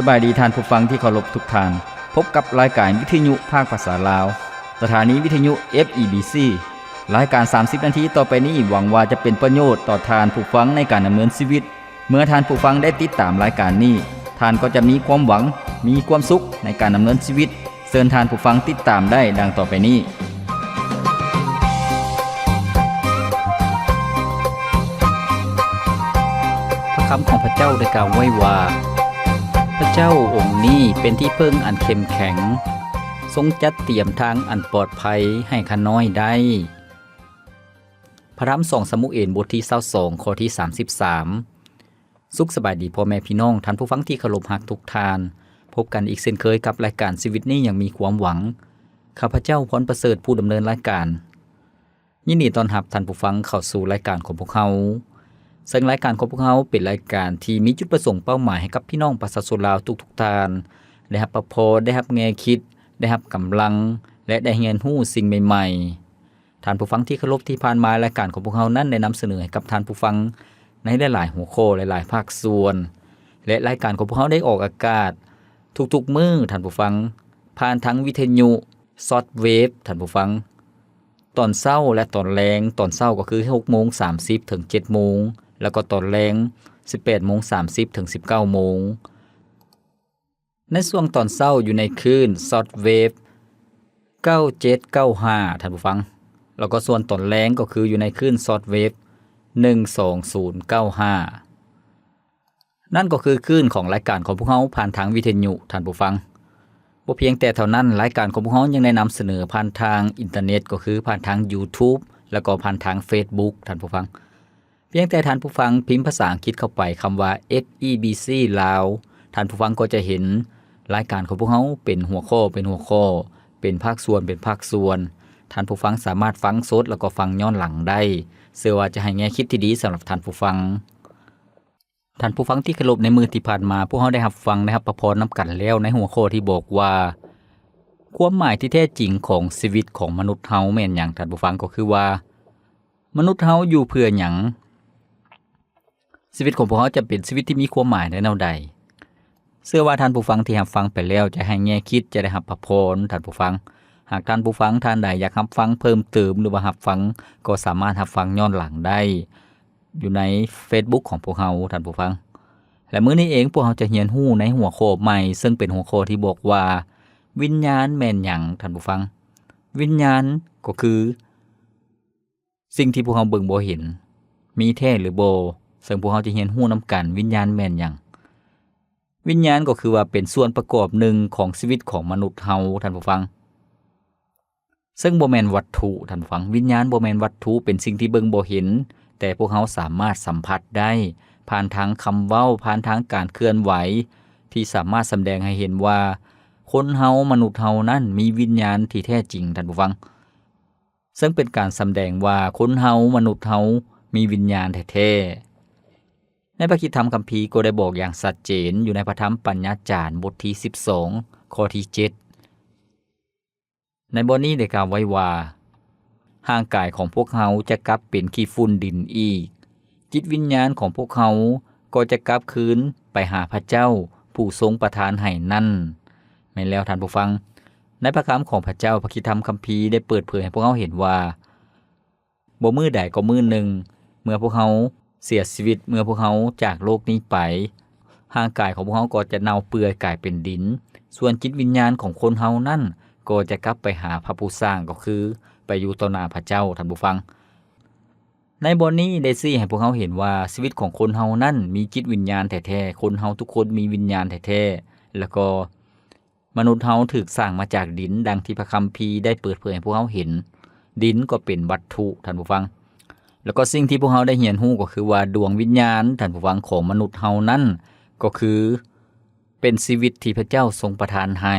บายดีท่านผู้ฟังที่เคารพทุกท่านพบกับรายการวิทยุภาคภาษาลาวสถานีวิทยุ FEBC รายการ30นาทีต่อไปนี้หวังว่าจะเป็นประโยชน์ต่อท่านผู้ฟังในการดำเนินชีวิตเมื่อท่านผู้ฟังได้ติดตามรายการนี้ท่านก็จะมีความหวังมีความสุขในการดำเนินชีวิตเชิญท่านผู้ฟังติดตามได้ดังต่อไปนี้พระคำของพระเจ้าได้กล่าวไว้ว่าพระเจ้าองค์นี้เป็นที่พึ่งอันเข้มแข็งทรงจัดเตรียมทางอันปลอดภัยให้ข้าน้อยได้พระธรรม2 ซามูเอลบทที่22ข้อที่33สุขสบายดีพ่อแม่พี่น้องท่านผู้ฟังที่เคารพรักทุกท่านพบกันอีกเช่นเคยกับรายการชีวิตนี้ยังมีความหวังข้าพเจ้าพรประเสริฐผู้ดำเนินรายการยินดีต้อนรับท่านผู้ฟังเข้าสู่รายการของพวกเราซึ่งรายการของพวกเราเป็นรายการที่มีจุดประสงค์เป้าหมายให้กับพี่น้องประชาชนลาวทุกๆท่านได้รับประโพธิ์ได้รับแง่คิดได้รับกำลังและได้เรียนรู้สิ่งใหม่ๆท่านผู้ฟังที่เคารพที่ผ่านมารายการของพวกเรานั้นได้นำเสนอให้กับท่านผู้ฟังในหลายๆหัวข้อหลายๆภาคส่วนและรายการของพวกเราได้ออกอากาศทุกๆมื้อท่านผู้ฟังผ่านทั้งวิทยุช็อตเวฟท่านผู้ฟังตอนเช้าและตอนแลงตอนเช้าก็คือ 6:30 ถึง 7:00 นแล้วก็ตอนแลง 18:30 ถึง 19:00 นในช่วงตอนเช้าอยู่ในคลื่นช็อตเวฟ9795ท่านผู้ฟังแล้วก็ส่วนตอนแลงก็คืออยู่ในคลื่นช็อตเวฟ12095นั่นก็คือคลื่นของรายการของพวกเราผ่านทางวิทยุท่านผู้ฟังบ่เพียงแต่เท่านั้นรายการของพวกเรายังได้นำเสนอผ่านทางอินเทอร์เน็ตก็คือผ่านทาง YouTube แล้วก็ผ่านทาง Facebook ท่านผู้ฟังเพียงแต่ท่านผู้ฟังพิมพ์ภาษาอังกฤษเข้าไปคำว่า FEBC ลาวท่านผู้ฟังก็จะเห็นรายการของพวกเราเป็นหัวข้อเป็นภาคส่วนท่านผู้ฟังสามารถฟังสดแล้วก็ฟังย้อนหลังได้เชื่อว่าจะให้แง่คิดที่ดีสำหรับท่านผู้ฟังที่เคารพในมื้อที่ผ่านมาพวกเราได้รับฟังนะครับประพรณ์นำกันแล้วในหัวข้อที่บอกว่าความหมายที่แท้จริงของชีวิตของมนุษย์เฮาแม่นหยังท่านผู้ฟังก็คือว่ามนุษย์เฮาอยู่เพื่อหยังชีวิตของพวกเราจะเป็นชีวิตที่มีความหมายในแนวใดเชื่อว่าท่านผู้ฟังที่รับฟังไปแล้วจะให้แง่คิดจะได้รับพระพรท่านผู้ฟังหากท่านผู้ฟังท่านใดอยากรับฟังเพิ่มเติมหรือว่ารับฟังก็สามารถรับฟังย้อนหลังได้อยู่ใน Facebook ของพวกเราท่านผู้ฟังและมื้อนี้เองพวกเราจะเรียนรู้ในหัวข้อใหม่ซึ่งเป็นหัวข้อที่บอกว่าวิญญาณแม่นหยังท่านผู้ฟังวิญญาณก็คือสิ่งที่พวกเราเบิ่งบ่เห็นมีแท้หรือบ่ซึ่งพวกเราจะเรียนรู้นำกันวิญญาณแม่นหยังวิญญาณก็คือว่าเป็นส่วนประกอบหนึ่งของชีวิตของมนุษย์เฮาท่านผู้ฟังซึ่งบ่แม่นวัตถุท่านผู้ฟังวิญญาณบ่แม่นวัตถุเป็นสิ่งที่เบิ่งบ่เห็นแต่พวกเราสามารถสัมผัสได้ผ่านทางคำเว้าผ่านทางการเคลื่อนไหวที่สามารถแสดงให้เห็นว่าคนเฮามนุษย์เฮานั้นมีวิญญาณที่แท้จริงท่านผู้ฟังซึ่งเป็นการแสดงว่าคนเฮามนุษย์เฮามีวิญญาณแท้ๆในพระคิดธรรมคัมภีร์ก็ได้บอกอย่างชัดเจนอยู่ในพระธรรมปัญญาจารย์บทที่12ข้อที่7ในบทนี้ได้กล่าวไว้ว่าร่างกายของพวกเฮาจะกลับเป็นขี้ฝุ่นดินอีกจิตวิญญาณของพวกเฮาก็จะกลับคืนไปหาพระเจ้าผู้ทรงประทานให้นั่นแม่นแล้วท่านผู้ฟังในพระคำของพระเจ้าพระคิดธรรมคัมภีร์ได้เปิดเผยให้พวกเฮาเห็นว่าบ่มื้อใดก็มื้อหนึ่งเมื่อพวกเฮาเสียชีวิตเมื่อพวกเฮาจากโลกนี้ไปร่างกายของพวกเฮาก็จะเน่าเปื่อยกลายเป็นดินส่วนจิตวิญญาณของคนเฮานั้นก็จะกลับไปหาพระผู้สร้างก็คือไปอยู่ต่อหน้าพระเจ้าท่านผู้ฟังในบทนี้ได้ชี้ให้พวกเราเห็นว่าชีวิตของคนเฮานั้นมีจิตวิญญาณแท้ๆคนเฮาทุกคนมีวิญญาณแท้ๆแล้วก็มนุษย์เฮาถูกสร้างมาจากดินดังที่พระคัมภีร์ได้เปิดเผยให้พวกเราเห็นดินก็เป็นวัตถุท่านผู้ฟังแล้วก็สิ่งที่พวกเราได้เรียนรู้ก็คือว่าดวงวิญญาณท่านผู้ฟังของมนุษย์เฮานั้นก็คือเป็นชีวิตที่พระเจ้าทรงประทานให้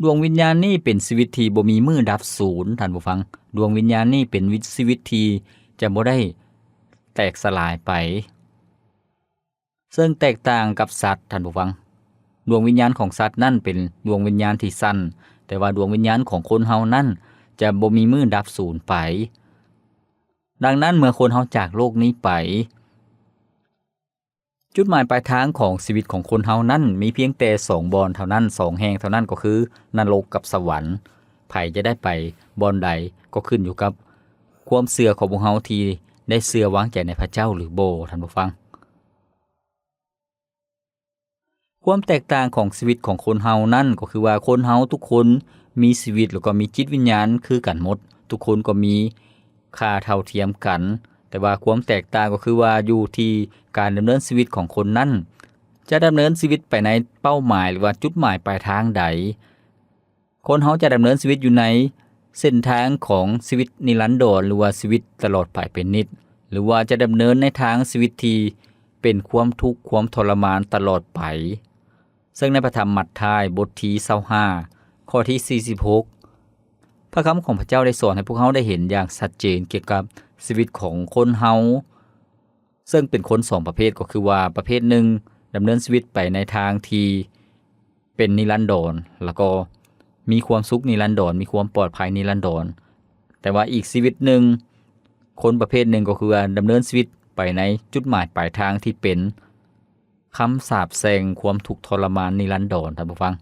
ดวงวิญญาณนี้เป็นชีวิตที่บ่มีมื้อดับสูญท่านผู้ฟังดวงวิญญาณนี้เป็นชีวิตที่จะบ่ได้แตกสลายไปซึ่งแตกต่างกับสัตว์ท่านผู้ฟังดวงวิญญาณของสัตว์นั่นเป็นดวงวิญญาณที่สั้นแต่ว่าดวงวิญญาณของคนเฮานั้นจะบ่มีมื้อดับสูญไปดังนั้นเมื่อคนเฮาจากโลกนี้ไป จุดหมายปลายทางของชีวิตของคนเฮานั้นมีเพียงแต่2บอนเท่านั้น2แห่งเท่านั้นก็คือนรกกับสวรรค์ไผจะได้ไปบอนใดก็ขึ้นอยู่กับความเชื่อของพวกเฮาที่ได้เชื่อวางใจในพระเจ้าหรือบ่ท่านผู้ฟังความแตกต่างของชีวิตของคนเฮานั่นก็คือว่าคนเฮาทุกคนมีชีวิตแล้วก็มีจิตวิญญาณคือกันหมดทุกคนก็มีค่าเท่าเทียมกันแต่ว่าความแตกต่างก็คือว่าอยู่ที่การดำเนินชีวิตของคนนั้นจะดำเนินชีวิตไปในเป้าหมายหรือว่าจุดหมายปลายทางใดคนเฮาจะดำเนินชีวิตอยู่ในเส้นทางของชีวิตนิรันดรหรือว่าชีวิตตลอดไปเป็นนิจหรือว่าจะดำเนินในทางชีวิตที่เป็นความทุกข์ความทรมานตลอดไปซึ่งในพระธรรมมัทธิวบทที่25ข้อที่46พระคำของพระเจ้าได้สอนให้พวกเฮาได้เห็นอย่างชัดเจนเกี่ยวกับชีวิตของคนเฮาซึ่งเป็นคน2ประเภทก็คือว่าประเภทหนึ่งดำเนินชีวิตไปในทางที่เป็นนิรันดรแล้วก็มีความสุขนิรันดรมีความปลอดภัยนิรันดรแต่ว่าอีกชีวิตหนึ่งคนประเภทหนึ่งก็คือดำเนินชีวิตไปในจุดหมายปลายทางที่เป็นคำสาปแช่งความทุกข์ทรมานนิรันดรท่านผู้ฟัง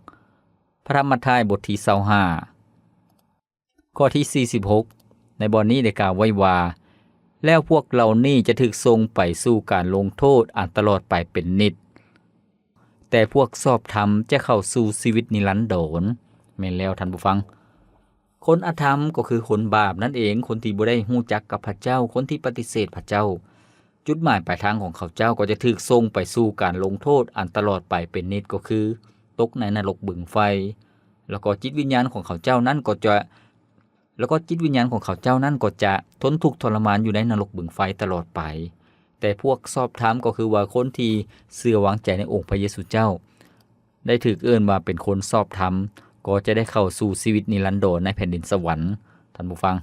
พระธรรมมัทธิวบทที่25ข้อที่46ในบทนี้ได้กล่าวไว้ว่าแล้วพวกเหล่านี้จะถูกส่งไปสู่การลงโทษอันตลอดไปเป็นนิจแต่พวกชอบธรรมจะเข้าสู่ชีวิตนิรันดรแม่นแล้วท่านผู้ฟังคนอธรรมก็คือคนบาปนั่นเองคนที่บ่ได้ฮู้จักกับพระเจ้าคนที่ปฏิเสธพระเจ้าจุดหมายปลายทางของเขาเจ้าก็จะถูกส่งไปสู่การลงโทษอันตลอดไปเป็นนิจก็คือตกในนรกบึงไฟแล้วก็จิตวิญญาณของเขาเจ้านั้นก็จะทนทุกข์ทรมานอยู่ในนรกบึงไฟตลอดไปแต่พวกชอบธรรมก็คือว่าคนที่เชื่อวางใจในองค์พระเยซูเจ้าได้ถูกเอิ้นว่าเป็นคนชอบธรรมก็จะได้เข้าสู่ชีวิตนิรันดรในแผ่นดินสวรรค์ท่านผู้ฟัง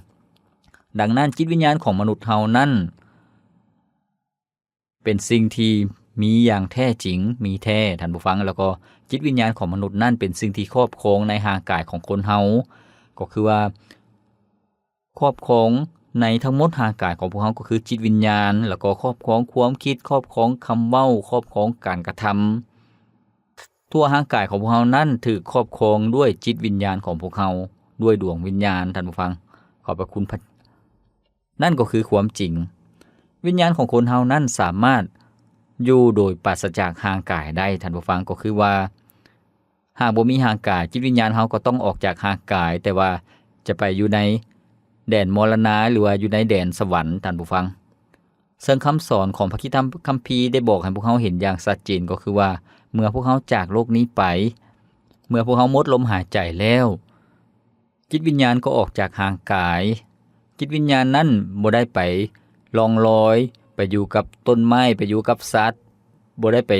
ดังนั้นจิตวิญญาณของมนุษย์เฮานั้นเป็นสิ่งที่มีอย่างแท้จริงมีแท้ท่านผู้ฟังแล้วก็จิตวิญญาณของมนุษย์นั้นเป็นสิ่งที่ครอบครองในร่างกายของคนเฮาก็คือว่าครอบครองในทั้งหมดร่างกายของพวกเฮาก็คือจิตวิญญาณแล้วก็ครอบครองความคิดครอบครองคำเว้าครอบครองการกระทำทั่วร่างกายของพวกเฮานั้นถูกครอบครองด้วยจิตวิญญาณของพวกเฮาด้วยดวงวิญญาณท่านผู้ฟังขอบพระคุณพระนั่นก็คือความจริงวิญญาณของคนเฮานั้นสามารถอยู่โดยปราศจากร่างกายได้ท่านผู้ฟังก็คือว่าหากบ่มีร่างกายจิตวิญญาณเฮาก็ต้องออกจากร่างกายแต่ว่าจะไปอยู่ในแดนมรณะหรือว่าอยู่ในแดนสวรรค์ท่านผู้ฟังซึ่งคำสอนของพระคัมภีร์ได้บอกให้พวกเฮาเห็นอย่างชัดเจนก็คือว่าเมื่อพวกเฮาจากโลกนี้ไปเมื่อพวกเฮาหมดลมหายใจแล้วจิตวิญญาณก็ออกจากร่างกายจิตวิญญาณนั้นบ่ได้ไปล่องลอยไปอยู่กับต้นไม้ไปอยู่กับสัตว์บ่ได้ไป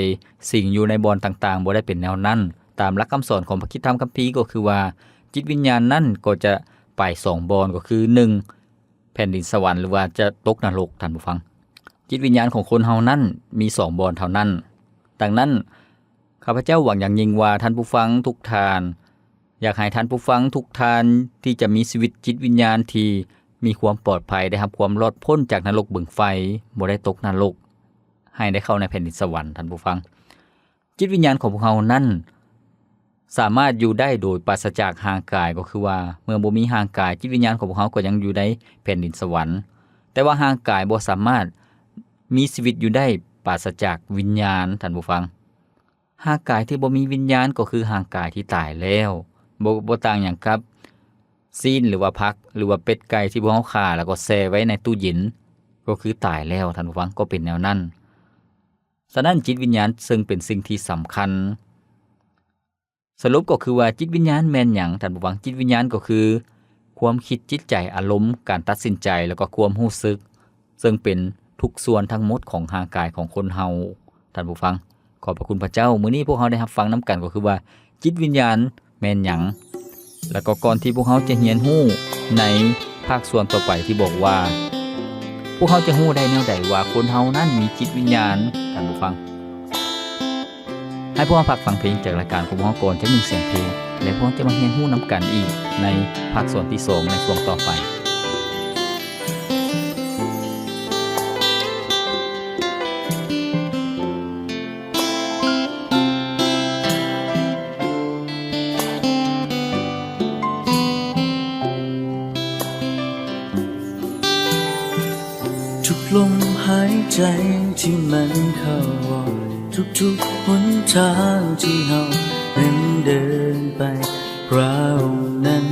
สิงอยู่ในบ่อนต่างๆบ่ได้เป็นแนวนั้นตามหลักคำสอนของพระคัมภีร์ก็คือว่าจิตวิญญาณนั้นก็จะไป2บ่อนก็คือ1แผ่นดินสวรรค์หรือว่าจะตกนรกท่านผู้ฟังจิตวิญญาณของคนเฮานั้นมี2บ่อนเท่านั้นดังนั้นข้าพเจ้าหวังอย่างยิ่งว่าท่านผู้ฟังทุกท่านอยากให้ท่านผู้ฟังทุกท่านที่จะมีชีวิตจิตวิญญาณที่มีความปลอดภัยได้รับความรอดพ้นจากนรกบึงไฟบ่ได้ตกนรกให้ได้เข้าในแผ่นดินสวรรค์ท่านผู้ฟังจิตวิญญาณของพวกเฮานั้นสามารถอยู่ได้โดยปราศจากร่างกายก็คือว่าเมื่อบ่มีร่างกายจิตวิญญาณของพวกเฮาก็ยังอยู่ในแผ่นดินสวรรค์แต่ว่าร่างกายบ่สามารถมีชีวิตอยู่ได้ปราศจากวิญญาณท่านผู้ฟังร่างกายที่บ่มีวิญญาณก็คือร่างกายที่ตายแล้วบ่ต่างหยังกับซีนหรือว่าผักหรือว่าเป็ดไก่ที่พวกเฮาฆ่าแล้วก็แช่ไว้ในตู้เย็นก็คือตายแล้วท่านผู้ฟังก็เป็นแนวนั้นฉะนั้นจิตวิญญาณซึ่งเป็นสิ่งที่สำคัญสรุปก็คือว่าจิตวิญญาณแม่นหยังท่านผู้ฟังจิตวิญญาณก็คือความคิดจิตใจอารมณ์การตัดสินใจแล้วก็ความรู้สึกซึ่งเป็นทุกส่วนทั้งหมดของร่างกายของคนเฮาท่านผู้ฟังขอบพระคุณพระเจ้ามื้อนี้พวกเฮาได้รับฟังนำกันก็คือว่าจิตวิญญาณแม่นหยังแล้วก็ก่อนที่พวกเฮาจะเรียนรู้ในภาคส่วนต่อไปที่บอกว่าพวกเฮาจะรู้ได้แนวใดว่าคนเฮานั้นมีจิตวิญญาณท่านผู้ฟังให้พวกเราพักฟังเพลงจากรายการของพวกเราก่อนจะ1เสียงเพลงแล้วพวกเราจะมาเรียนรู้นำกันอีกในภาคส่วนที่2ในช่วงต่อไป ใจที่มันเข้าวอดทุกๆหนทางที่เฮานั้นเดินไปพระองค์นั้น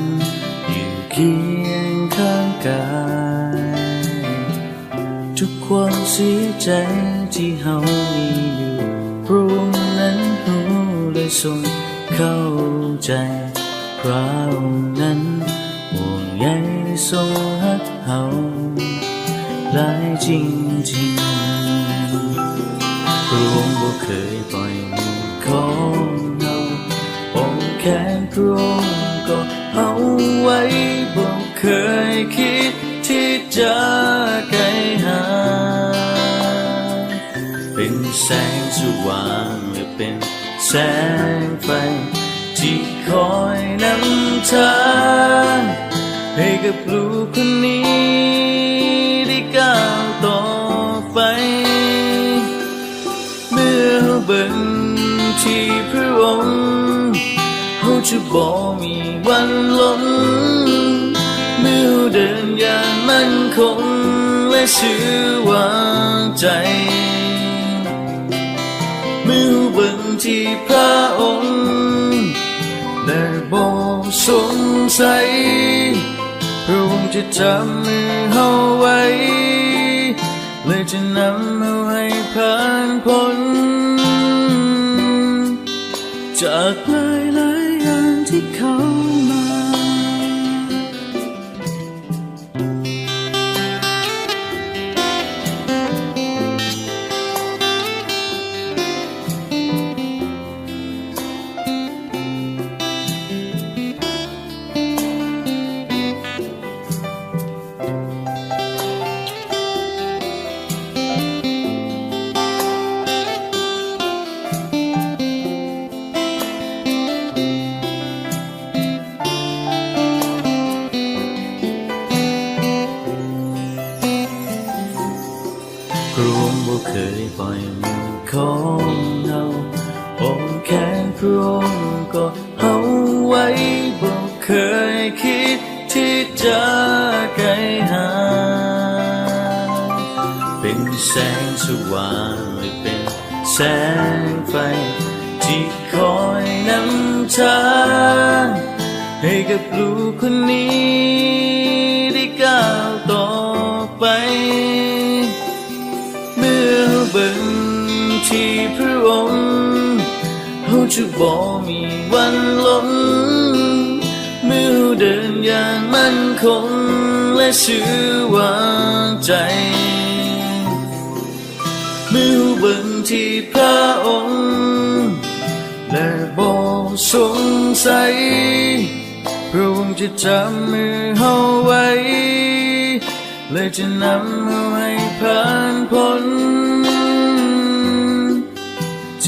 อยู่เคียงข้างกายทุกความเสียใจที่เฮามีอยู่พระองค์นั้นรู้และทรงเข้าใจพระองค์นั้นห่วงใยทรงรักเฮาหลายจริงๆพระองค์บ่เคยปล่อยมือของเฮาอ้อมแขนพระองค์ก็เฮาไว้บ่เคยคิดที่จะไกลห่างเป็นแสงสว่างและเป็นแสงไฟที่คอยนำทางให้กับลูกคนนี้ได้ก้าวต่อไปเมื่อเราเบิ่งที่พระองค์เขาจะบ่มีวันล้มเมื่อเราเดินอย่างมั่นคงและเชื่อวางใจเมื่อเราเบิ่งที่พระองค์และบ่สงสัยพระองค์จะจับมือเฮาไว้และจะนำเราให้ผ่านพ้นจากหลายๆอย่างที่เข้ามา พระองค์บ่เคยปล่อยมือของเฮาอ้อมแขนพระองค์ก็เฮาไว้บ่เคยคิดที่จะไกลห่างเป็นแสงสว่างหรือเป็นแสงไฟที่คอยนำทางให้กับลูกคนนี้ได้ก้าวต่อไปเมื่อเราเบิ่งที่พระองค์เราจะบ่มีวันล้มเมื่อเราเดินอย่างมั่นคงและเชื่อวางใจเมื่อเราเบิ่งที่พระองค์และบ่สงสัยพระองค์จะจับมือเฮาไว้และจะนำเราให้ผ่านพ้น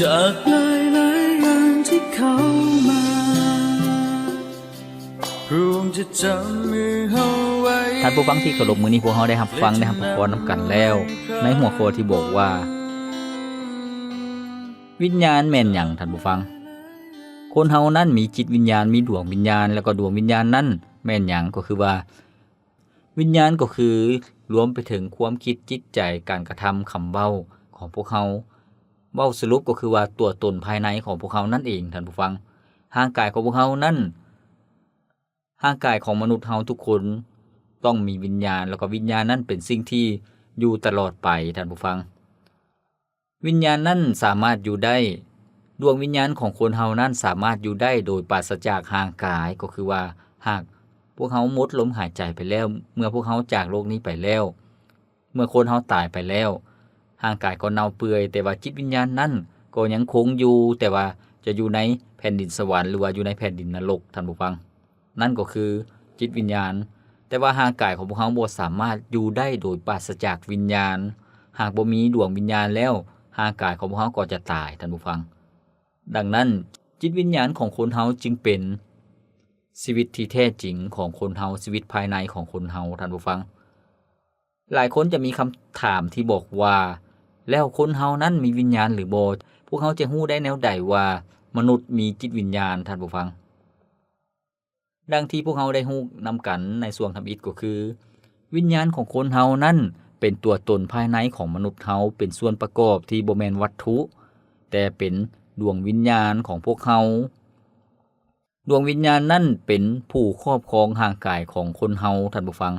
จากหลายๆอย่างที่เข้ามาพระองค์จะจับมือเฮาไว้ท่านผู้ฟังที่เคารพมื้อนี้พวกเฮาได้รับฟังได้รับพรนำกันแล้วในหัวข้อที่บอกว่าวิญญาณแม่นหยังท่านผู้ฟังคนเฮานั้นมีจิตวิญญาณมีดวงวิญญาณแล้วก็ดวงวิญญาณนั้นแม่นหยังก็คือว่าวิญญาณก็คือรวมไปถึงความคิดจิตใจการกระทำคำเว้าของพวกเขาเว้าสรุปก็คือว่าตัวตนภายในของพวกเขานั่นเองท่านผู้ฟังร่างกายของพวกเขานั้นร่างกายของมนุษย์เฮาทุกคนต้องมีวิญญาณแล้วก็วิญญาณนั้นเป็นสิ่งที่อยู่ตลอดไปท่านผู้ฟังวิญญาณนั้นสามารถอยู่ได้ดวงวิญญาณของคนเฮานั้นสามารถอยู่ได้โดยปราศจากร่างกายก็คือว่าหากพวกเขาหมดลมหายใจไปแล้วเมื่อพวกเขาจากโลกนี้ไปแล้วเมื่อคนเฮาตายไปแล้วร่างกายก็เน่าเปื่อยแต่ว่าจิตวิญญาณนั้นก็ยังคงอยู่แต่ว่าจะอยู่ในแผ่นดินสวรรค์หรือว่าอยู่ในแผ่นดินนรกท่านผู้ฟังนั่นก็คือจิตวิญญาณแต่ว่าร่างกายของพวกเขาบ่สามารถอยู่ได้โดยปราศจากวิญญาณหากบ่มีดวงวิญญาณแล้วร่างกายของพวกเขาก็จะตายท่านผู้ฟังดังนั้นจิตวิญญาณของคนเฮาจึงเป็นชีวิตที่แท้จริงของคนเฮาชีวิตภายในของคนเฮาท่านผู้ฟังหลายคนจะมีคำถามที่บอกว่าแล้วคนเฮานั้นมีวิญญาณหรือบ่พวกเขาจะรู้ได้แนวใดว่ามนุษย์มีจิตวิญญาณท่านผู้ฟังดังที่พวกเขาได้รู้นำกันในช่วงทำอิฐก็คือวิญญาณของคนเฮานั้น เป็นตัวตนภายในของมนุษย์เฮาเป็นส่วนประกอบที่บ่แม่นวัตถุ แต่เป็นดวงวิญญาณของพวกเฮาดวงวิญญาณนั่นเป็นผู้ครอบครองร่างกายของคนเฮาท่านผู้ฟัง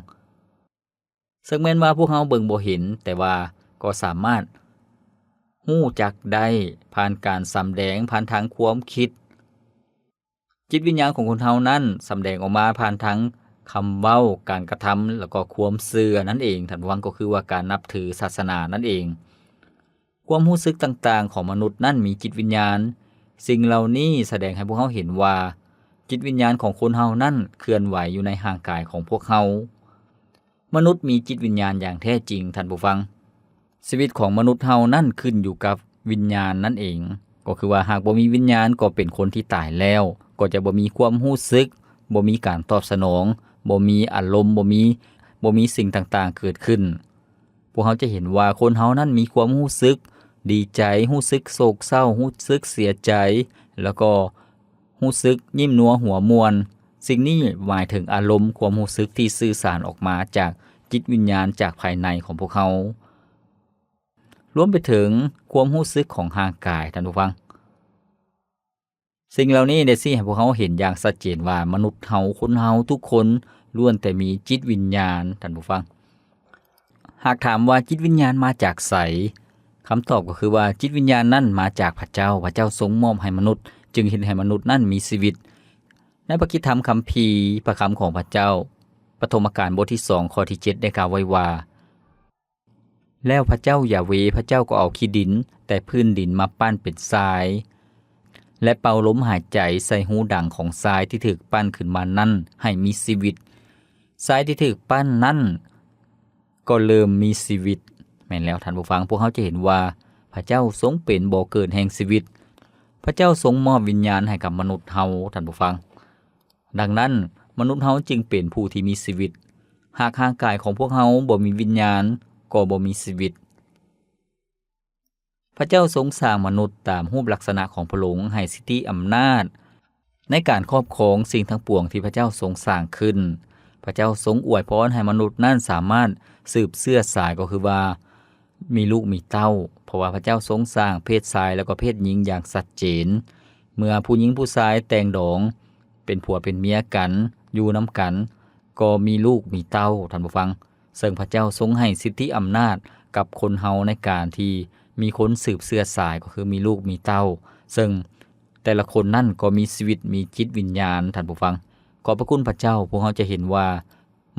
ซึ่งแม้นว่าพวกเฮาเบิ่งบ่เห็นแต่ว่าก็สามารถฮู้จักได้ผ่านการสำแดงผ่านทางความคิดจิตวิญญาณของคนเฮานั้นสำแดงออกมาผ่านทางคำเว้าการกระทำแล้วก็ความเชื่อนั่นเองท่านผู้ฟังก็คือว่าการนับถือศาสนานั่นเองความรู้สึกต่างๆของมนุษย์นั้นมีจิตวิญญาณสิ่งเหล่านี้แสดงให้พวกเฮาเห็นว่าจิตวิญญาณของคนเฮานั้นเคลื่อนไหวอยู่ในร่างกายของพวกเฮามนุษย์มีจิตวิญญาณอย่างแท้จริงท่านผู้ฟังชีวิตของมนุษย์เฮานั่นขึ้นอยู่กับวิญญาณนั่นเองก็คือว่าหากบ่มีวิญญาณก็เป็นคนที่ตายแล้วก็จะบ่มีความรู้สึกบ่มีการตอบสนองบ่มีอารมณ์บ่มีสิ่งต่างๆเกิดขึ้นพวกเฮาจะเห็นว่าคนเฮานั้นมีความรู้สึกดีใจรู้สึกโศกเศร้ารู้สึกเสียใจแล้วก็รู้สึกยิ้มนัวหัวมวนสิ่งนี้หมายถึงอารมณ์ความรู้สึกที่สื่อสารออกมาจากจิตวิญญาณจากภายในของพวกเขารวมไปถึงความรู้สึกของร่างกายท่านผู้ฟังสิ่งเหล่านี้ได้ให้พวกเขาเห็นอย่างชัดเจนว่ามนุษย์เฮาคนเฮาทุกคนล้วนแต่มีจิตวิญญาณท่านผู้ฟังหากถามว่าจิตวิญญาณมาจากไสคำตอบก็คือว่าจิตวิญญาณนั้นมาจากพระเจ้าทรงมอบให้มนุษย์จึงเห็นให้มนุษย์นั้นมีชีวิตในพระคิดธรรมคัมภีร์พระคำของพระเจ้าปฐมกาลบทที่2ข้อที่7ได้กล่าวไว้ว่าแล้วพระเจ้ายาเวห์พระเจ้าก็เอาขี้ดินแต่พื้นดินมาปั้นเป็นทรายและเป่าลมหายใจใส่หูดังของทรายที่ถูกปั้นขึ้นมานั้นให้มีชีวิตทรายที่ถูกปั้นนั้นก็เริ่มมีชีวิตแม่นแล้วท่านผู้ฟังพวกเขาจะเห็นว่าพระเจ้าทรงเป็นบ่อเกิดแห่งชีวิตพระเจ้าทรงมอบวิญญาณให้กับมนุษย์เฮาท่านผู้ฟังดังนั้นมนุษย์เฮาจึงเป็นผู้ที่มีชีวิตหากร่างกายของพวกเฮาบ่มีวิญญาณก็บ่มีชีวิตพระเจ้าทรงสร้างมนุษย์ตามรูปลักษณะของพระองค์ให้สิทธิอำนาจในการครอบครองสิ่งทั้งปวงที่พระเจ้าทรงสร้างขึ้นพระเจ้าทรงอวยพรให้มนุษย์นั้นสามารถสืบเชื้อสายก็คือว่ามีลูกมีเต้าเพราะว่าพระเจ้าทรงสร้างเพศชายแล้วก็เพศหญิงอย่างชัดเจนเมื่อผู้หญิงผู้ชายแต่งดองเป็นผัวเป็นเมียกันอยู่นำกันก็มีลูกมีเต้าท่านผู้ฟังซึ่งพระเจ้าทรงให้สิทธิอำนาจกับคนเฮาในการที่มีคนสืบเชื้อสายก็คือมีลูกมีเต้าซึ่งแต่ละคนนั่นก็มีชีวิตมีจิตวิญญาณท่านผู้ฟังขอบพระคุณพระเจ้าพวกเราจะเห็นว่า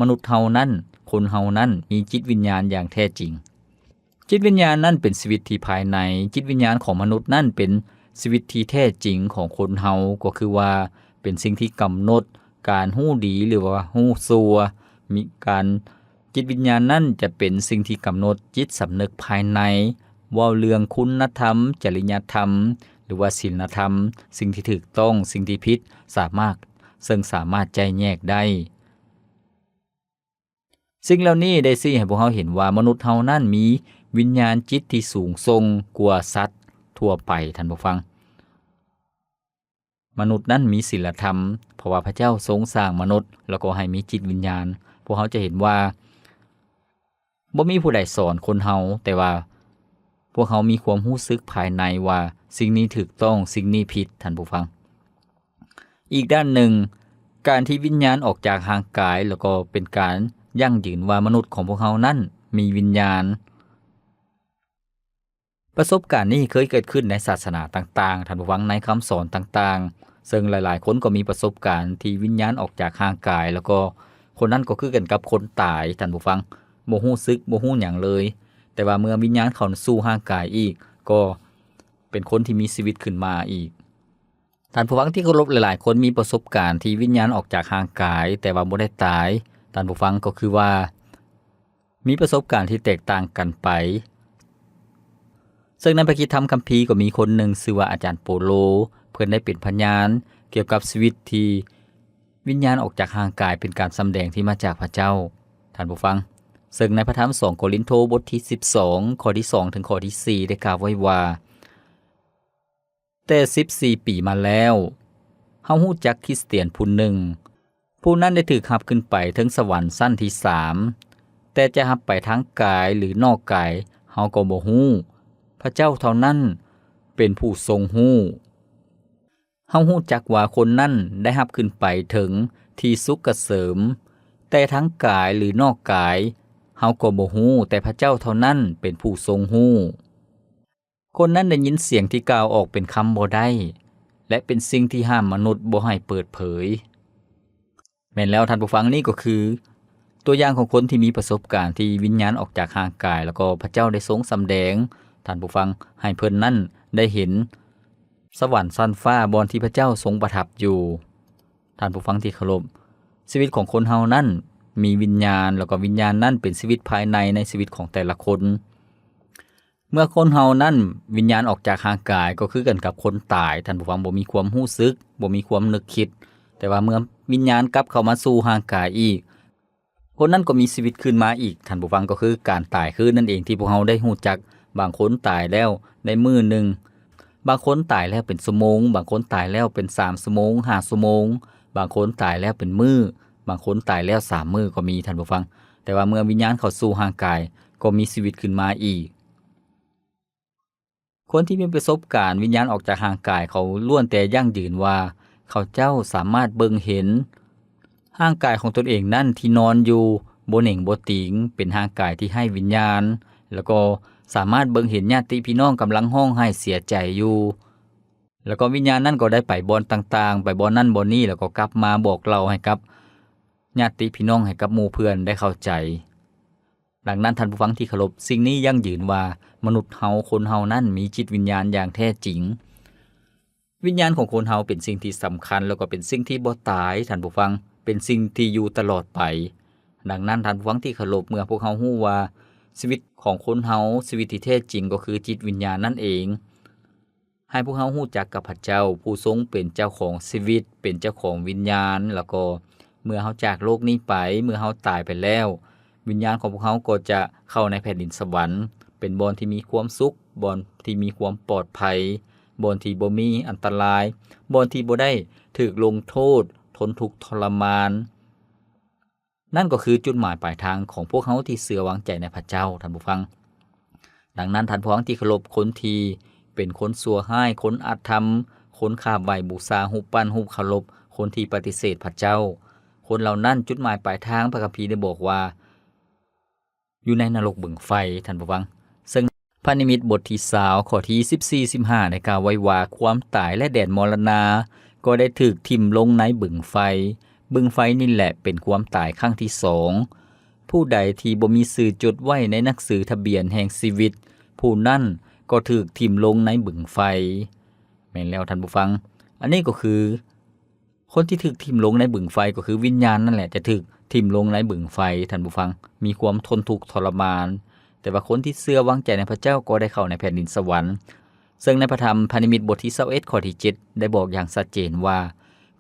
มนุษย์เฮานั้นคนเฮานั้นมีจิตวิญญาณอย่างแท้จริงจิตวิญญาณนั้นเป็นชีวิตที่ภายในจิตวิญญาณของมนุษย์นั้นเป็นชีวิตที่แท้จริงของคนเฮาก็คือว่าเป็นสิ่งที่กำหนดการฮู้ดีหรือว่าฮู้ชั่วมีการจิตวิญญาณนั้นจะเป็นสิ่งที่กำหนดจิตสำนึกภายในว่าเรื่องคุณธรรมจริยธรรมหรือว่าศีลธรรมสิ่งที่ถูกต้องสิ่งที่ผิดสามารถใจแยกได้สิ่งเหล่านี้ได้ให้พวกเราเห็นว่ามนุษย์เฮานั้นมีวิญญาณจิตที่สูงส่งกว่าสัตว์ทั่วไปท่านผู้ฟังมนุษย์นั้นมีศีลธรรมเพราะว่าพระเจ้าทรงสร้างมนุษย์แล้วก็ให้มีจิตวิญญาณพวกเขาจะเห็นว่าบ่มีผู้ใดสอนคนเฮาแต่ว่าพวกเขามีความรู้สึกภายในว่าสิ่งนี้ถูกต้องสิ่งนี้ผิดท่านผู้ฟังอีกด้านหนึ่งการที่วิญญาณออกจากร่างกายแล้วก็เป็นการยั่งยืนว่ามนุษย์ของพวกเขานั้นมีวิญญาณประสบการณ์นี้เคยเกิดขึ้นในศาสนาต่างๆท่านผู้ฟังในคำสอนต่างๆซึ่งหลายๆคนก็มีประสบการณ์ที่วิญญาณออกจากร่างกายแล้วก็คนนั้นก็คือกันกับคนตายท่านผู้ฟังบ่ฮู้สึกบ่ฮู้หยังเลยแต่ว่าเมื่อวิญญาณเข้าสู่ร่างกายอีกก็เป็นคนที่มีชีวิตขึ้นมาอีกท่านผู้ฟังที่เคารพหลายๆคนมีประสบการณ์ที่วิญญาณออกจากร่างกายแต่ว่าบ่ได้ตายท่านผู้ฟังก็คือว่ามีประสบการณ์ที่แตกต่างกันไปซึ่งในพระคิดธรรมคัมภีร์ก็มีคนหนึ่งชื่อว่าอาจารย์โปโลเพิ่นได้เป็นพยานเกี่ยวกับชีวิตที่วิญญาณออกจากร่างกายเป็นการสำแดงที่มาจากพระเจ้าท่านผู้ฟังซึ่งในพระธรรม2โครินโธบทที่12ข้อที่2ถึงข้อที่4ได้กล่าวไว้ว่าแต่14ปีมาแล้วเฮาฮู้จักคริสเตียนผู้หนึ่งผู้นั้นได้ถูกขับขึ้นไปถึงสวรรค์ชั้นที่3 แต่จะรับไปทั้งกายหรือนอกกายเฮาก็บ่ฮู้พระเจ้าเท่านั้นเป็นผู้ทรงฮู้เฮาฮู้จักว่าคนนั้นได้รับขึ้นไปถึงที่สุขเกษมแต่ทั้งกายหรือนอกกายเฮาก็บ่ฮู้แต่พระเจ้าเท่านั้นเป็นผู้ทรงฮู้คนนั้นได้ยินเสียงที่กล่าวออกเป็นคำบ่ได้และเป็นสิ่งที่ห้ามมนุษย์บ่ให้เปิดเผยแม่นแล้วท่านผู้ฟังนี่ก็คือตัวอย่างของคนที่มีประสบการณ์ที่วิญญาณออกจากร่างกายแล้วก็พระเจ้าได้ทรงสำแดงท่านผู้ฟังให้เพิ่นนั้นได้เห็นสวรรค์ชั้นฟ้าบอนที่พระเจ้าทรงประทับอยู่ท่านผู้ฟังที่เคารพชีวิตของคนเฮานั้นมีวิญญาณแล้วก็วิญญาณนั้นเป็นชีวิตภายในชีวิตของแต่ละคนเมื่อคนเฮานั้นวิญญาณออกจากร่างกายก็คือกันกับคนตายท่านผู้ฟังบ่มีความรู้สึกบ่มีความนึกคิดแต่ว่าเมื่อวิญญาณกลับเข้ามาสู่ร่างกายอีกคนนั้นก็มีชีวิตขึ้นมาอีกท่านผู้ฟังก็คือการตายคือนั่นเองที่พวกเราได้รู้จักบางคนตายแล้วในมื้อนึงบางคนตายแล้วเป็นชั่วโมงบางคนตายแล้วเป็น3ชั่วโมง5ชั่วโมงบางคนตายแล้วเป็นมื้อบางคนตายแล้ว3มื้อก็มีท่านผู้ฟังแต่ว่าเมื่อวิญญาณเข้าสู่ร่างกายก็มีชีวิตขึ้นมาอีกคนที่มีประสบการณ์วิญญาณออกจากร่างกายเขาล้วนแต่ยั่งยืนว่าเขาเจ้าสามารถเบิ่งเห็นร่างกายของตนเองนั่นที่นอนอยู่บ่เหน่งบ่ติงเป็นร่างกายที่ให้วิญญาณแล้วก็สามารถเบิ่งเห็นญาติพี่น้องกำลังร้องไห้เสียใจอยู่แล้วก็วิญญาณนั้นก็ได้ไปบ่อนต่างๆไปบ่อนนั้นบ่อนนี้แล้วก็กลับมาบอกเล่าให้กับญาติพี่น้องให้กับหมู่เพื่อนได้เข้าใจดังนั้นท่านผู้ฟังที่เคารพสิ่งนี้ยั่งยืนว่ามนุษย์เฮาคนเฮานั้นมีจิตวิญญาณอย่างแท้จริงวิญญาณของคนเฮาเป็นสิ่งที่สำคัญแล้วก็เป็นสิ่งที่บ่ตายท่านผู้ฟังเป็นสิ่งที่อยู่ตลอดไปดังนั้นท่านผู้ฟังที่เคารพเมื่อพวกเฮาฮู้ว่าชีวิตของคนเฮาชีวิตที่แท้จริงก็คือจิตวิญญาณนั่นเองให้พวกเฮาฮู้จักกับพระเจ้าผู้ทรงเป็นเจ้าของชีวิตเป็นเจ้าของวิญญาณแล้วก็เมื่อเฮาจากโลกนี้ไปเมื่อเฮาตายไปแล้ววิญญาณของพวกเฮาก็จะเข้าในแผ่นดินสวรรค์เป็นบ่อนที่มีความสุขบ่อนที่มีความปลอดภัยบ่อนที่บ่มีอันตรายบ่อนที่บ่ได้ถูกลงโทษทนทุกข์ทรมานนั่นก็คือจุดหมายปลายทางของพวกเขาที่เชื่อวางใจในพระเจ้าท่านผู้ฟังดังนั้นท่านผู้ฟังที่เคารพคนที่เป็นคนชั่วร้ายคนอาธรรมคนข้ามไหว้บูชารูปปั้นรูปเคารพคนที่ปฏิเสธพระเจ้าคนเหล่านั้นจุดหมายปลายทางพระคัมภีร์ได้บอกว่าอยู่ในนรกบึงไฟท่านผู้ฟังซึ่งพระนิมิตบทที่20ข้อที่14-15ได้กล่าวไว้ว่าความตายและแดนมรณาก็ได้ถูกทิ่มลงในบึงไฟบึงไฟนี่แหละเป็นความตายครั้งที่2ผู้ใดที่บ่มีชื่อจดไว้ในหนังสือทะเบียนแห่งชีวิตผู้นั้นก็ถูกทิ่มลงในบึงไฟแม่นแล้วท่านผู้ฟังอันนี้ก็คือคนที่ถูกทิ่มลงในบึงไฟก็คือวิญญาณนั่นแหละจะถูกทิ่มลงในบึงไฟท่านผู้ฟังมีความทนทุกข์ทรมานแต่ว่าคนที่เชื่อวางใจในพระเจ้าก็ได้เข้าในแผ่นดินสวรรค์ซึ่งในพระธรรมพระนิมิตบทที่21ข้อที่7ได้บอกอย่างชัดเจนว่า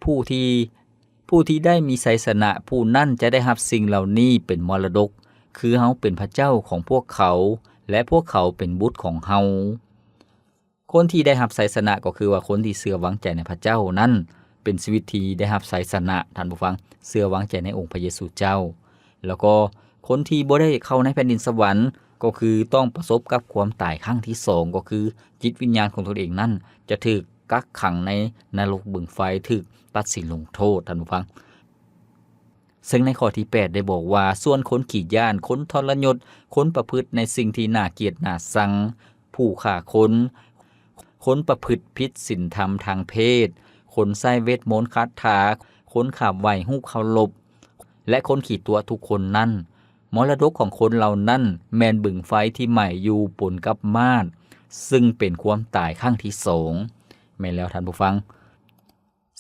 ผู้ที่ได้มีไสยชนะผู้นั้นจะได้รับสิ่งเหล่านี้เป็นมรดกคือเฮาเป็นพระเจ้าของพวกเขาและพวกเขาเป็นบุตรของเฮาคนที่ได้รับไสยชนะก็คือว่าคนที่เชื่อวางใจในพระเจ้านั้นเป็นชีวิตที่ได้รับไสยชนะท่านผู้ฟังเชื่อวางใจในองค์พระเยซูเจ้าแล้วก็คนที่บ่ได้เข้าในแผ่นดินสวรรค์ก็คือต้องประสบกับความตายครั้งที่2ก็คือจิตวิญญาณของตนเองนั้นจะถูกกักขังในนรกบึงไฟถูกตัดสินลงโทษท่านผู้ฟังซึ่งในข้อที่8ได้บอกว่าส่วนคนขี้ย้านคนทรยศคนประพฤติในสิ่งที่น่าเกลียดน่าชังผู้ฆ่าคนประพฤติผิดศีลธรรมทางเพศคนใช้เวทมนต์คาถาคนขับไหว้รูปเคารพและคนขี่ตัวทุกคนนั้นมรดกของคนเหล่านั้นแม่นบึงไฟที่ใหม่อยู่ปนกับม่านซึ่งเป็นความตายครั้งที่2แม่นแล้วท่านผู้ฟัง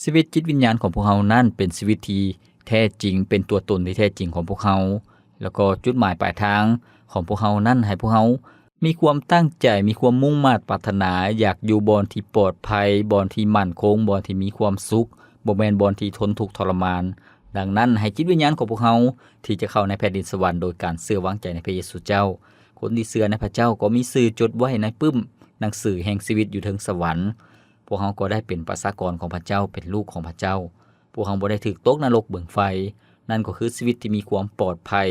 ชีวิตจิตวิญญาณของพวกเรานั้นเป็นชีวิตที่แท้จริงเป็นตัวตนที่แท้จริงของพวกเราแล้วก็จุดหมายปลายทางของพวกเรานั้นให้พวกเรามีความตั้งใจมีความมุ่งมั่นปรารถนาอยากอยู่บ่อนที่ปลอดภัยบ่อนที่มั่นคงบ่อนที่มีความสุขบ่แม่นบ่อนที่ทนทุกข์ทรมานดังนั้นให้จิตวิญญาณของพวกเราที่จะเข้าในแผ่นดินสวรรค์โดยการเชื่อวางใจในพระเยซูเจ้าคนที่เชื่อในพระเจ้าก็มีชื่อจดไว้ในปึ้มหนังสือแห่งชีวิตอยู่ถึงสวรรค์พวกเราก็ได้เป็นประชากรของพระเจ้าเป็นลูกของพระเจ้าพวกเราบ่ได้ถูกตกนรกบึงไฟนั่นก็คือชีวิตที่มีความปลอดภัย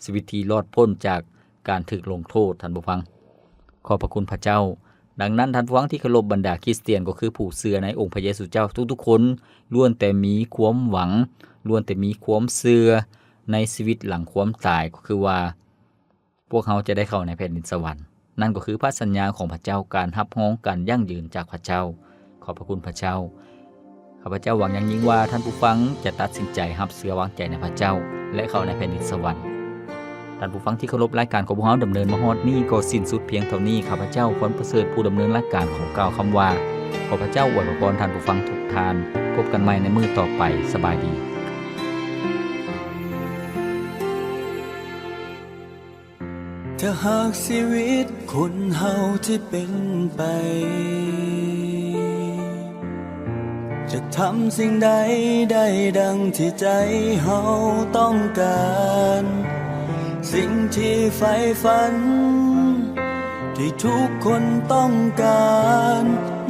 ชีวิตที่รอดพ้นจากการถูกลงโทษท่านผู้ฟังขอบพระคุณพระเจ้าดังนั้นท่านผู้ฟังที่เคารพบรรดาคริสเตียนก็คือผู้เชื่อในองค์พระเยซูเจ้าทุกๆคนล้วนแต่มีความหวังล้วนแต่มีความเชื่อในชีวิตหลังความตายก็คือว่าพวกเขาจะได้เข้าในแผ่นดินสวรรค์นั่นก็คือพระสัญญาของพระเจ้าการรับรองการยั่งยืนจากพระเจ้าขอบพระคุณพระเจ้าข้าพเจ้าหวังอย่างยิ่งว่าท่านผู้ฟังจะตัดสินใจรับเชื่อวางใจในพระเจ้าและเข้าในแผ่นดินสวรรค์ท่านผู้ฟังที่เคารพรายการของพวกเราดำเนินมาฮอดนี้ก็สิ้นสุดเพียงเท่านี้ข้าพเจ้าคนประเสริฐผู้ดำเนินรายการของกล่าวคำว่าขอพระเจ้าอวยพรท่านผู้ฟังทุกท่านพบกันใหม่ในมื้อต่อไปสบายดีถ้าหากชีวิตคนเฮาที่เป็นไปจะทำสิ่งใดได้ดังที่ใจเฮาต้องการสิ่งที่ใฝ่ฝันที่ทุกคนต้องการ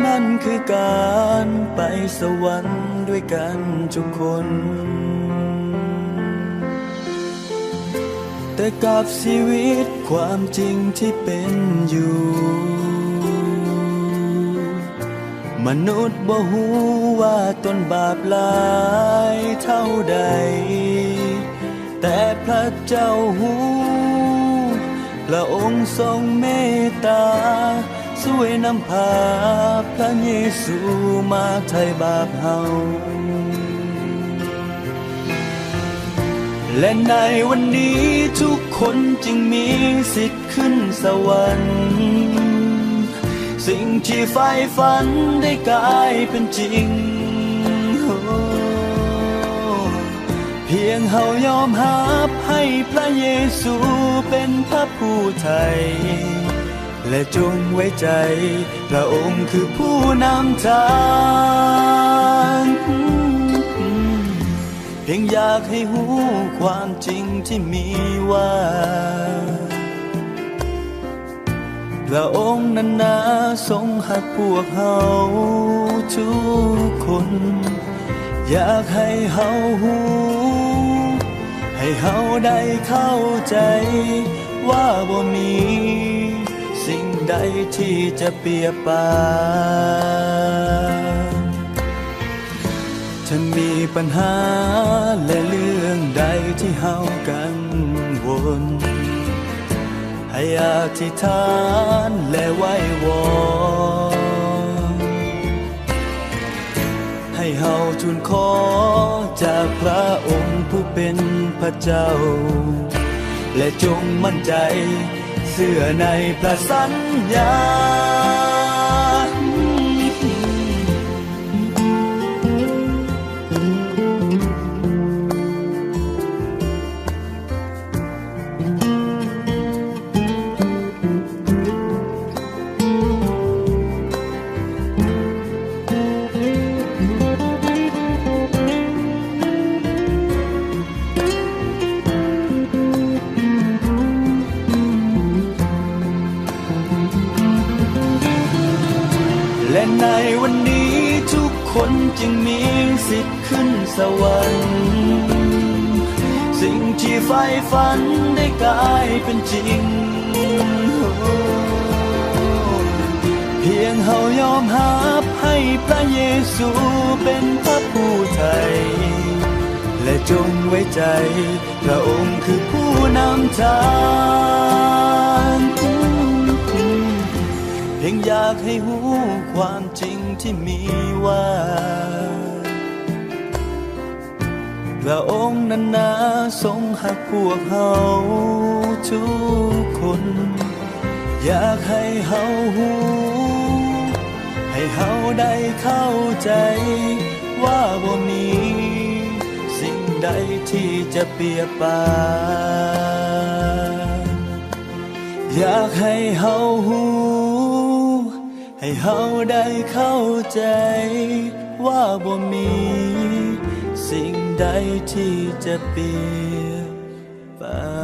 นั่นคือการไปสวรรค์ด้วยกันทุกคนแต่กับชีวิตความจริงที่เป็นอยู่มนุษย์บ่ฮู้ว่าตนบาปหลายเท่าใดแต่พระเจ้าฮู้พระองค์ทรงเมตตาช่วยนำพาพระเยซูมาไถ่บาปเฮาและในวันนี้ทุกคนจึงมีสิทธิ์ขึ้นสวรรค์สิ่งที่ใฝ่ฝันได้กลายเป็นจริงเพียงเฮายอมรับให้พระเยซูเป็นพระผู้ไถ่และจงไว้ใจพระองค์คือผู้นำทางเพียงอยากให้หูความจริงที่มีว่าพระองค์นั้นนาทรงหักพวกเฮาทุกคนอยากให้เฮาหูให้เฮาได้เข้าใจว่าบ่มีสิ่งใดที่จะเปรียบปานถ้ามีปัญหาและเรื่องใดที่เฮากังวลให้อธิษฐานและไหว้วอนให้เฮาทูลขอจากพระองค์ผู้เป็นพระเจ้าและจงมั่นใจเชื่อในพระสัญญาและในวันนี้ทุกคนจึงมีสิทธิ์ขึ้นสวรรค์สิ่งที่ใฝ่ฝันได้กลายเป็นจริงเพียงเฮายอมรับให้พระเยซูเป็นพระผู้ไถ่และจงไว้ใจพระองค์คือผู้นำทางเพียงอยากให้หูความจริงที่มีว่าพระองค์นั้นนาทรงหักพวกเฮาทุกคนอยากให้เฮาหูให้เฮาได้เข้าใจว่าบ่มีสิ่งใดที่จะเปรียบปานอยากให้เฮาหูให้เฮาได้เข้าใจว่าบ่มีสิ่งใดที่จะเปรียบปาน